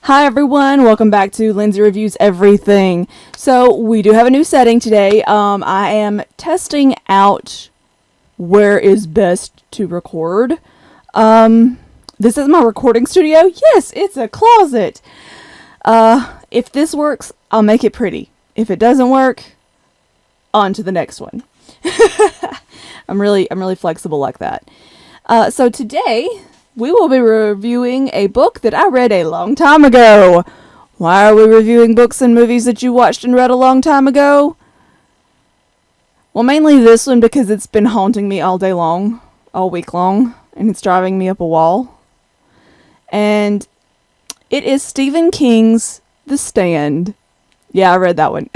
Hi everyone, welcome back to Lindsey Reviews Everything. So we do have a new setting today. I am testing out where is best to record. This is my recording studio. Yes, it's a closet. If this works, I'll make it pretty. If it doesn't work, on to the next one. I'm really flexible like that. So today we will be reviewing a book that I read a long time ago. Why are we reviewing books and movies that you watched and read a long time ago? Well, mainly this one because it's been haunting me all day long, all week long, and it's driving me up a wall. And it is Stephen King's The Stand. Yeah, I read that one.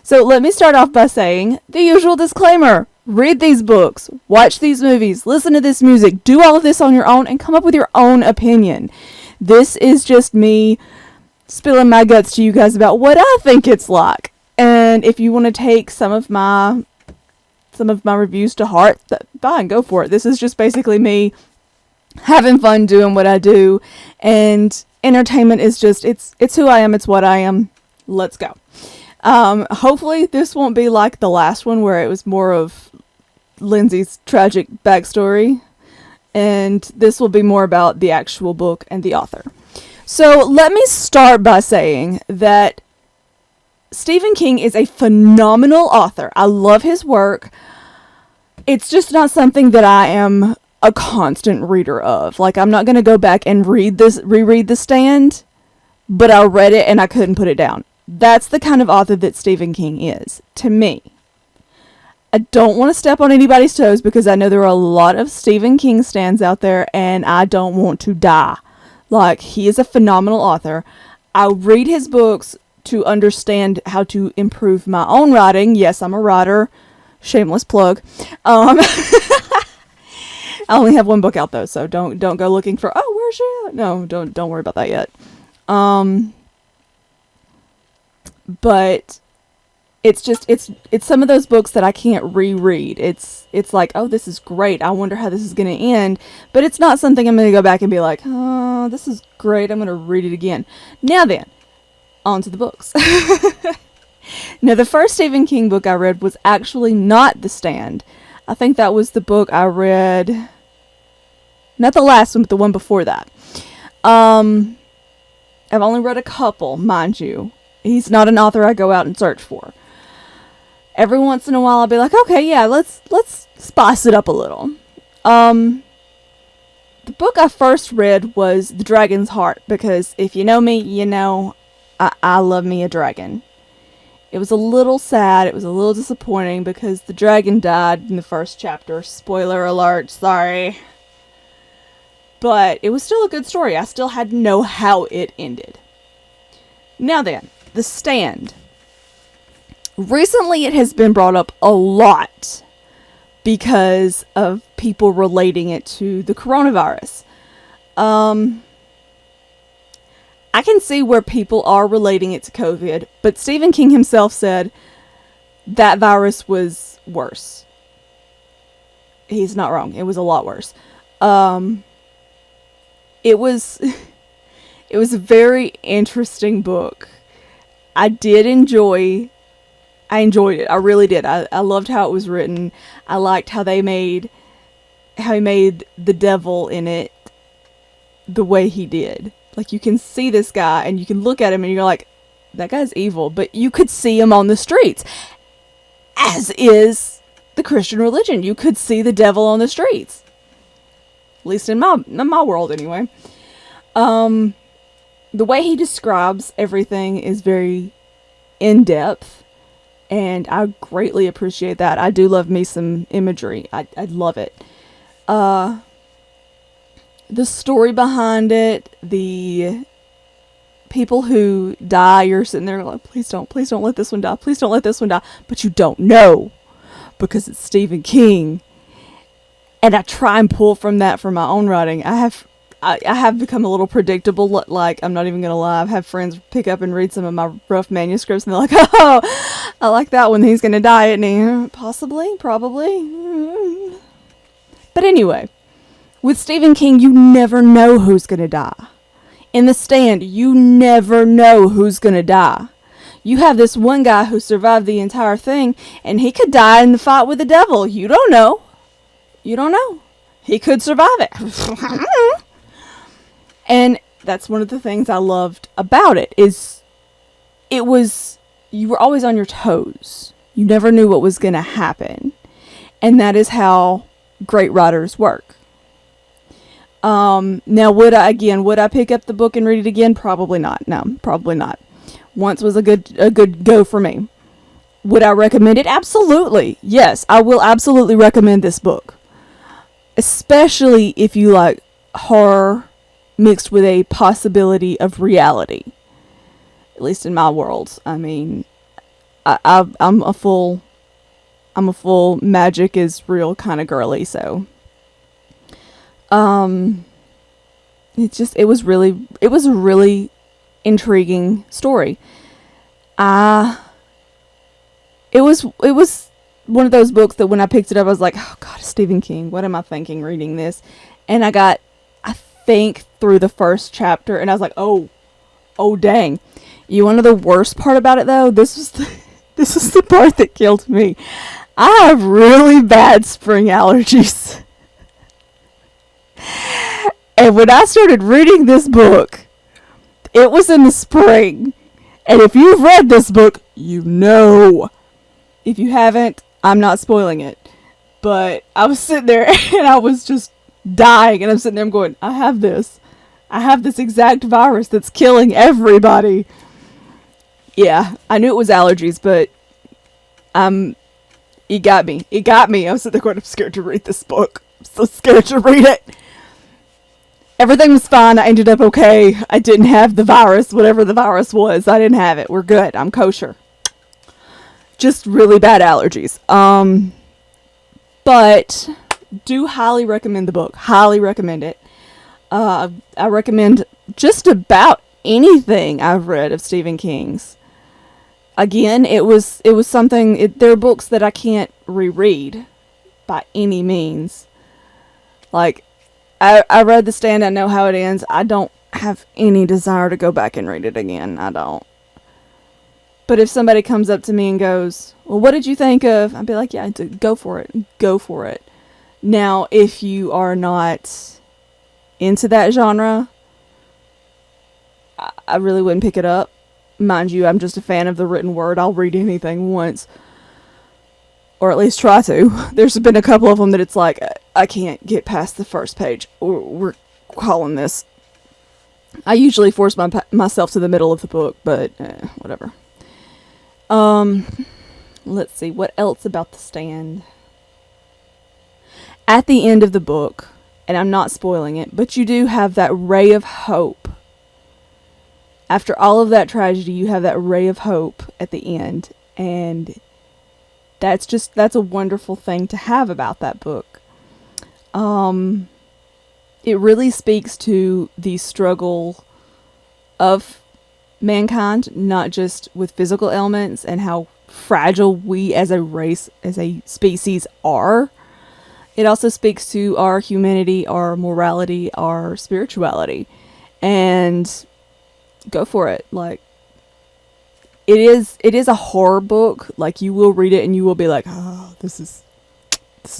So let me start off by saying the usual disclaimer. Read these books, watch these movies, listen to this music, do all of this on your own, and come up with your own opinion. This is just me spilling my guts to you guys about what I think it's like. And if you want to take some of my reviews to heart, fine, go for it. This is just basically me having fun doing what I do, and entertainment is just, it's who I am, it's what I am. Let's go. Hopefully this won't be like the last one where it was more of Lindsey's tragic backstory, and this will be more about the actual book and the author. So let me start by saying that Stephen King is a phenomenal author. I love his work. It's just not something that I am a constant reader of. Like, I'm not going to go back and reread The Stand, but I read it and I couldn't put it down. That's the kind of author that Stephen King is, to me. I don't want to step on anybody's toes because I know there are a lot of Stephen King stans out there and I don't want to die. Like, he is a phenomenal author. I read his books to understand how to improve my own writing. Yes, I'm a writer. Shameless plug. I only have one book out though, so don't go looking for, oh, where's she at? No, don't worry about that yet. But it's some of those books that I can't reread. It's like, oh, this is great. I wonder how this is going to end. But it's not something I'm going to go back and be like, oh, this is great. I'm going to read it again. Now then, on to the books. Now, the first Stephen King book I read was actually not The Stand. I think that was the book I read, not the last one, but the one before that. I've only read a couple, mind you. He's not an author I go out and search for. Every once in a while I'll be like, okay, yeah, let's spice it up a little. The book I first read was The Dragon's Heart, because if you know me, you know I love me a dragon. It was a little sad, it was a little disappointing because the dragon died in the first chapter. Spoiler alert, sorry. But it was still a good story. I still had to know how it ended. Now then, The Stand. Recently it has been brought up a lot because of people relating it to the coronavirus. I can see where people are relating it to COVID, but Stephen King himself said that virus was worse. He's not wrong. It was a lot worse. It was a very interesting book. I enjoyed it. I really did. I loved how it was written. I liked how he made the devil in it the way he did. Like, you can see this guy and you can look at him and you're like, that guy's evil, but you could see him on the streets. As is the Christian religion. You could see the devil on the streets. At least in my world anyway. The way he describes everything is very in-depth, and I greatly appreciate that. I do love me some imagery. I love it. The story behind it, the people who die, you're sitting there like, please don't let this one die. Please don't let this one die. But you don't know because it's Stephen King. And I try and pull from that for my own writing. I have become a little predictable. Like, I'm not even going to lie. I've had friends pick up and read some of my rough manuscripts and they're like, oh, I like that one. He's going to die, isn't he? Possibly, probably. But anyway, with Stephen King, you never know who's going to die. In The Stand, you never know who's gonna die. You have this one guy who survived the entire thing, and he could die in the fight with the devil. You don't know. You don't know. He could survive it. And that's one of the things I loved about it, is you were always on your toes. You never knew what was going to happen. And that is how great writers work. Now, would I pick up the book and read it again? Probably not. No, probably not. Once was a good go for me. Would I recommend it? Absolutely. Yes, I will absolutely recommend this book. Especially if you like horror mixed with a possibility of reality. At least in my world. I mean, I'm a full magic is real kind of girly, so it was a really intriguing story. It was one of those books that when I picked it up, I was like, oh God, Stephen King, what am I thinking reading this? And I think through the first chapter, and I was like, oh dang. You want to know the worst part about it though? This is the part that killed me. I have really bad spring allergies. And when I started reading this book, it was in the spring. And if you've read this book, you know. If you haven't, I'm not spoiling it. But I was sitting there and I was just dying. And I'm sitting there and going, I have this exact virus that's killing everybody. Yeah, I knew it was allergies, but it got me. I was sitting there going, I'm scared to read this book. I'm so scared to read it. Everything was fine. I ended up okay. I didn't have the virus, whatever the virus was. I didn't have it. We're good. I'm kosher. Just really bad allergies. But do highly recommend the book. Highly recommend it. I recommend just about anything I've read of Stephen King's. Again, it was something. There are books that I can't reread by any means. Like, I read The Stand. I know how it ends. I don't have any desire to go back and read it again. I don't. But if somebody comes up to me and goes, well, what did you think of? I'd be like, yeah, go for it. Go for it. Now, if you are not into that genre, I really wouldn't pick it up. Mind you, I'm just a fan of the written word. I'll read anything once. Or at least try to. There's been a couple of them that it's like, I can't get past the first page. We're calling this. I usually force myself to the middle of the book, but whatever. Let's see, what else about The Stand? At the end of the book, and I'm not spoiling it, but you do have that ray of hope. After all of that tragedy, you have that ray of hope at the end, and that's a wonderful thing to have about that book. It really speaks to the struggle of mankind, not just with physical ailments, and how fragile we as a race, as a species are. It also speaks to our humanity, our morality, our spirituality. And go for it. Like, it is a horror book. Like, you will read it and you will be like, oh, this is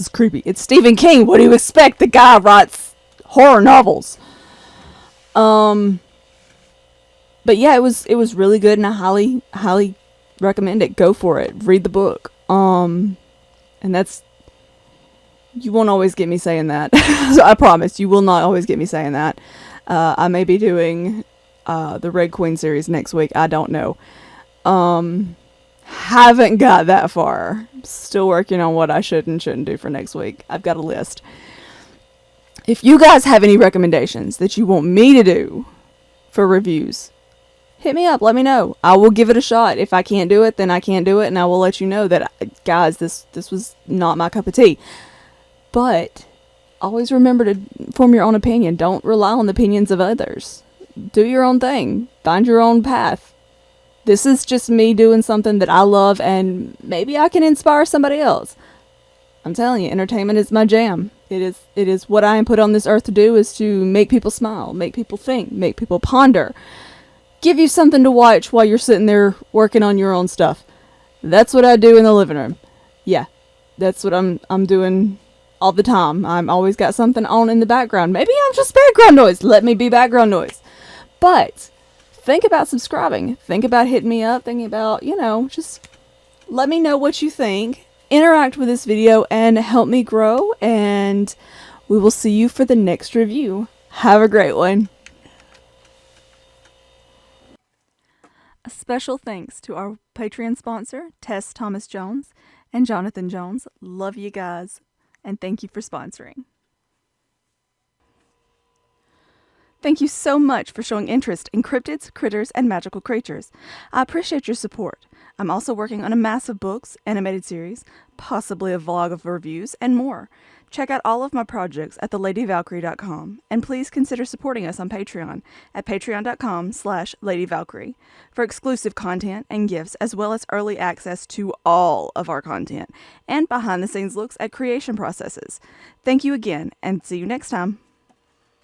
creepy. It's Stephen King. What do you expect? The guy writes horror novels. But yeah, it was really good, and I highly recommend it. Go for it. Read the book. And that's, you won't always get me saying that. So I promise you will not always get me saying that. I may be doing the Red Queen series next week. I don't know. Haven't got that far. Still working on what I should and shouldn't do for next week. I've got a list. If you guys have any recommendations that you want me to do for reviews, hit me up. Let me know. I will give it a shot. If I can't do it, then I can't do it, and I will let you know that, guys, this was not my cup of tea. But always remember to form your own opinion. Don't rely on the opinions of others. Do your own thing. Find your own path. This is just me doing something that I love, and maybe I can inspire somebody else. I'm telling you, entertainment is my jam. It is what I am put on this earth to do, is to make people smile, make people think, make people ponder, give you something to watch while you're sitting there working on your own stuff. That's what I do in the living room. Yeah, that's what I'm doing all the time. I'm always got something on in the background. Maybe I'm just background noise. Let me be background noise. But think about subscribing. Think about hitting me up. Thinking about, just let me know what you think. Interact with this video and help me grow. And we will see you for the next review. Have a great one. A special thanks to our Patreon sponsor, Tess Thomas Jones and Jonathan Jones. Love you guys, and thank you for sponsoring. Thank you so much for showing interest in cryptids, critters, and magical creatures. I appreciate your support. I'm also working on a massive books, animated series, possibly a vlog of reviews, and more. Check out all of my projects at theladyvalkyrie.com, and please consider supporting us on Patreon at patreon.com/ladyvalkyrie for exclusive content and gifts, as well as early access to all of our content and behind-the-scenes looks at creation processes. Thank you again, and see you next time.